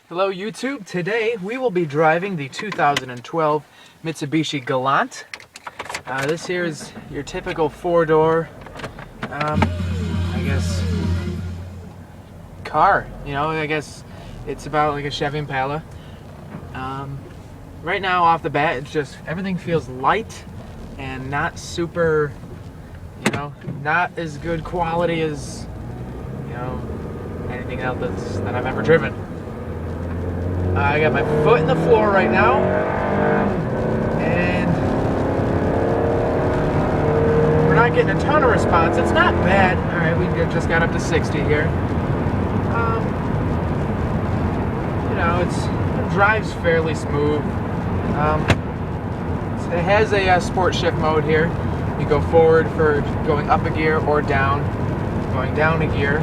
Hello YouTube, today we will be driving the 2012 Mitsubishi Galant. This here is your typical four-door, I guess, car. You know, I guess it's about like a Chevy Impala. Right now off the bat, it's just, everything feels light and not super, you know, not as good quality as, you know, anything else that I've ever driven. I got my foot in the floor right now, and we're not getting a ton of response. It's not bad. All right, we just got up to 60 here. You know, it drives fairly smooth. It has a sport shift mode here. You go forward for going up a gear or down, going down a gear.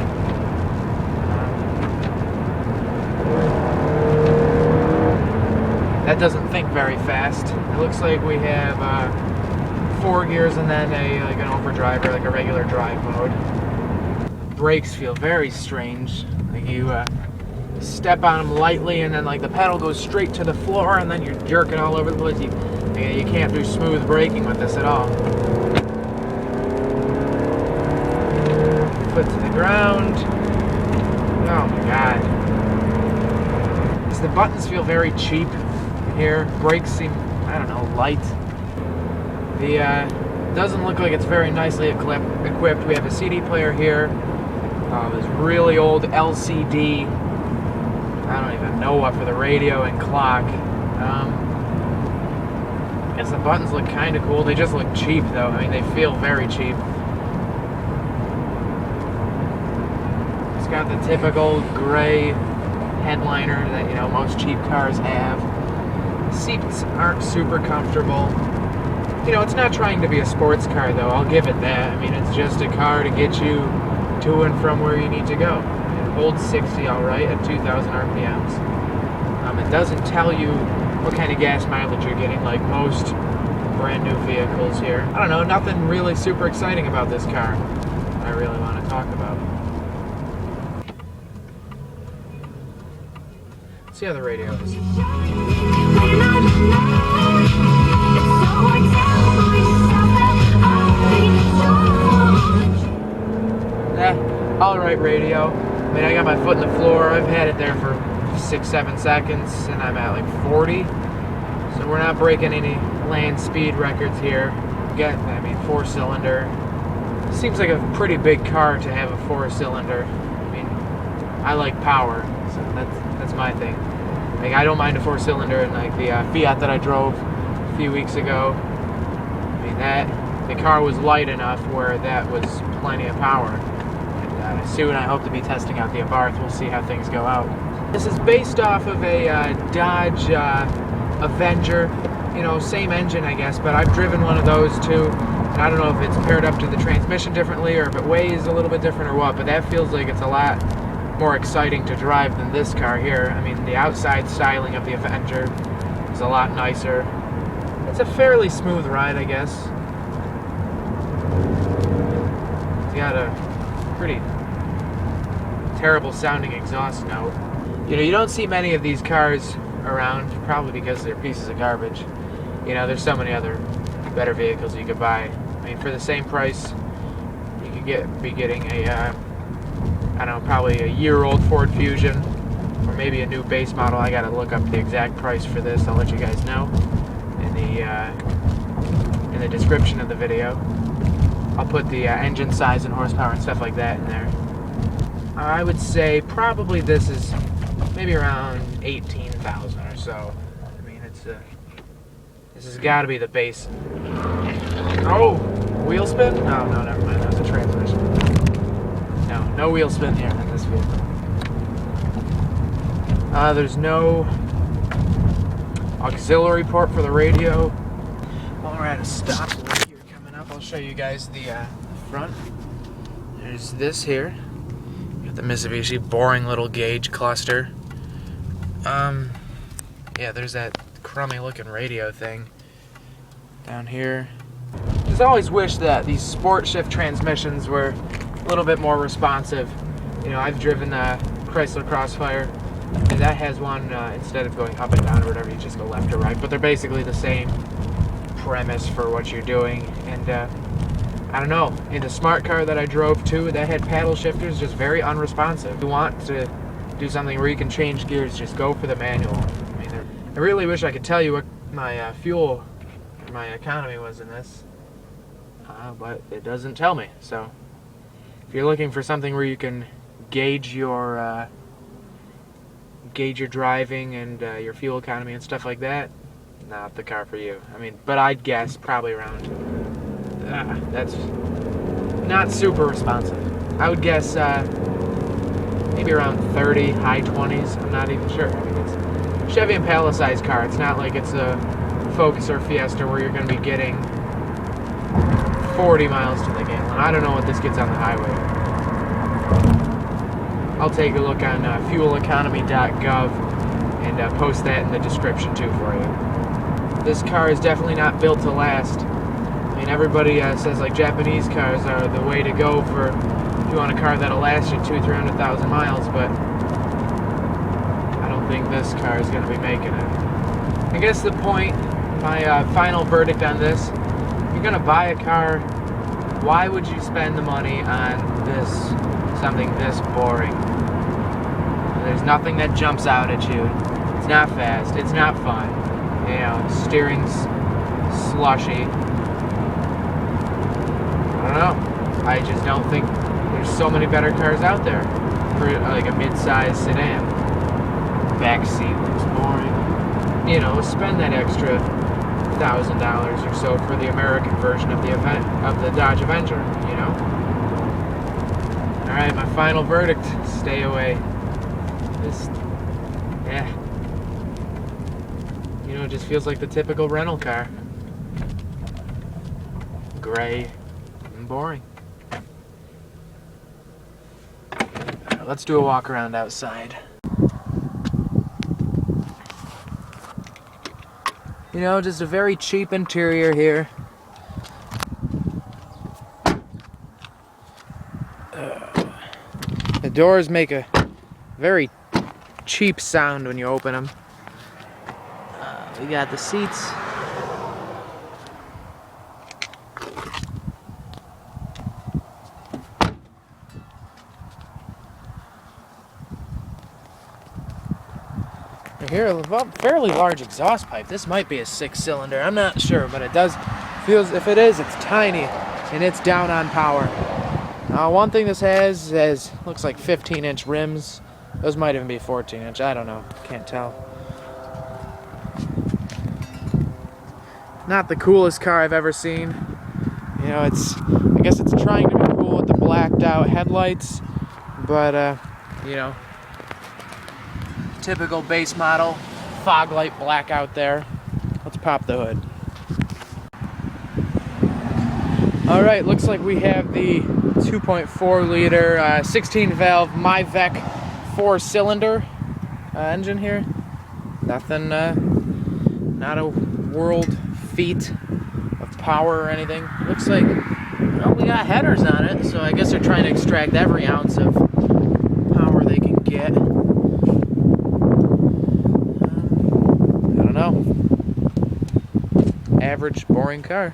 That doesn't think very fast. It looks like we have 4 gears and then like an overdrive or like a regular drive mode. Brakes feel very strange. Like you step on them lightly and then like the pedal goes straight to the floor and then you're jerking all over the place. You can't do smooth braking with this at all. Foot to the ground. Oh my god. The buttons feel very cheap here. Brakes seem, I don't know, light. The doesn't look like it's very nicely equipped. We have a CD player here. This really old LCD. I don't even know what for the radio and clock. I guess the buttons look kind of cool. They just look cheap though. I mean, they feel very cheap. It's got the typical gray headliner that, you know, most cheap cars have. Seats aren't super comfortable. You know, it's not trying to be a sports car though, I'll give it that. I mean, it's just a car to get you to and from where you need to go. It holds 60 alright at 2,000 RPMs. It doesn't tell you what kind of gas mileage you're getting like most brand new vehicles here. I don't know, nothing really super exciting about this car I really want to talk about. Let's see how the radio is. Alright radio. I mean, I got my foot in the floor. I've had it there for 6-7 seconds and I'm at like 40. So we're not breaking any land speed records here. I mean, 4-cylinder. Seems like a pretty big car to have a 4-cylinder. I mean, I like power, so that's my thing. Like, I don't mind a 4-cylinder, and like the Fiat that I drove a few weeks ago, I mean, the car was light enough where that was plenty of power. And soon I hope to be testing out the Abarth. We'll see how things go out. This is based off of a Dodge Avenger, you know, same engine I guess, but I've driven one of those too. And I don't know if it's paired up to the transmission differently or if it weighs a little bit different or what, but that feels like it's a lot more exciting to drive than this car here. I mean, the outside styling of the Avenger is a lot nicer. It's a fairly smooth ride, I guess. It's got a pretty terrible sounding exhaust note. You know, you don't see many of these cars around, probably because they're pieces of garbage. You know, there's so many other better vehicles you could buy. I mean, for the same price, you could be getting a I don't know, probably a year-old Ford Fusion, or maybe a new base model. I gotta look up the exact price for this. I'll let you guys know in the description of the video. I'll put the engine size and horsepower and stuff like that in there. I would say probably this is maybe around 18,000 or so. I mean, this has got to be the base. Oh, wheel spin? No, never mind. That's a transmission. No wheel spin here in this vehicle. There's no auxiliary port for the radio. While we're at a stoplight here coming up, I'll show you guys the front. There's this here. Got the Mitsubishi boring little gauge cluster. Yeah, there's that crummy looking radio thing down here. Just always wish that these sport shift transmissions were a little bit more responsive. You know, I've driven the Chrysler Crossfire And that has one, instead of going up and down or whatever, you just go left or right. But they're basically the same premise for what you're doing. And I don't know, in the smart car that I drove too, that had paddle shifters, just very unresponsive. If you want to do something where you can change gears, just go for the manual. I mean, I really wish I could tell you what my fuel or my economy was in this, but it doesn't tell me. So if you're looking for something where you can gauge your driving and your fuel economy and stuff like that, not the car for you. I mean, but I'd guess probably around, that's not super responsive. I would guess maybe around 30, high 20s. I'm not even sure. I mean, it's a Chevy Impala size car. It's not like it's a Focus or Fiesta where you're going to be getting 40 miles to the gallon. I don't know what this gets on the highway. I'll take a look on fueleconomy.gov and post that in the description too for you. This car is definitely not built to last. I mean, everybody says like Japanese cars are the way to go for if you want a car that'll last you 200,000-300,000 miles, but I don't think this car is going to be making it. I guess the point, my final verdict on this, if you're going to buy a car, why would you spend the money on this, something this boring? There's nothing that jumps out at you. It's not fast. It's not fun. You know, steering's slushy. I don't know. I just don't think there's so many better cars out there for like a mid-size sedan. Back seat looks boring. You know, spend that extra $1,000 or so for the American version of the Dodge Avenger. You know. All right, my final verdict: stay away. This, yeah. You know, it just feels like the typical rental car. Gray and boring. Let's do a walk around outside. You know, just a very cheap interior here. The doors make a very cheap sound when you open them. We got the seats. Here, a fairly large exhaust pipe. This might be a 6-cylinder. I'm not sure, but it does feels. If it is, it's tiny, and it's down on power. One thing this has looks like 15-inch rims. Those might even be 14-inch. I don't know. Can't tell. Not the coolest car I've ever seen. You know, I guess it's trying to be cool with the blacked out headlights, but you know, typical base model fog light blackout there. Let's pop the hood. All right, looks like we have the 2.4 liter 16 valve MyVec 4-cylinder engine here. Nothing, not a world feat of power or anything. Looks like, well, we got headers on it, so I guess they're trying to extract every ounce of power they can get. I don't know. Average, boring car.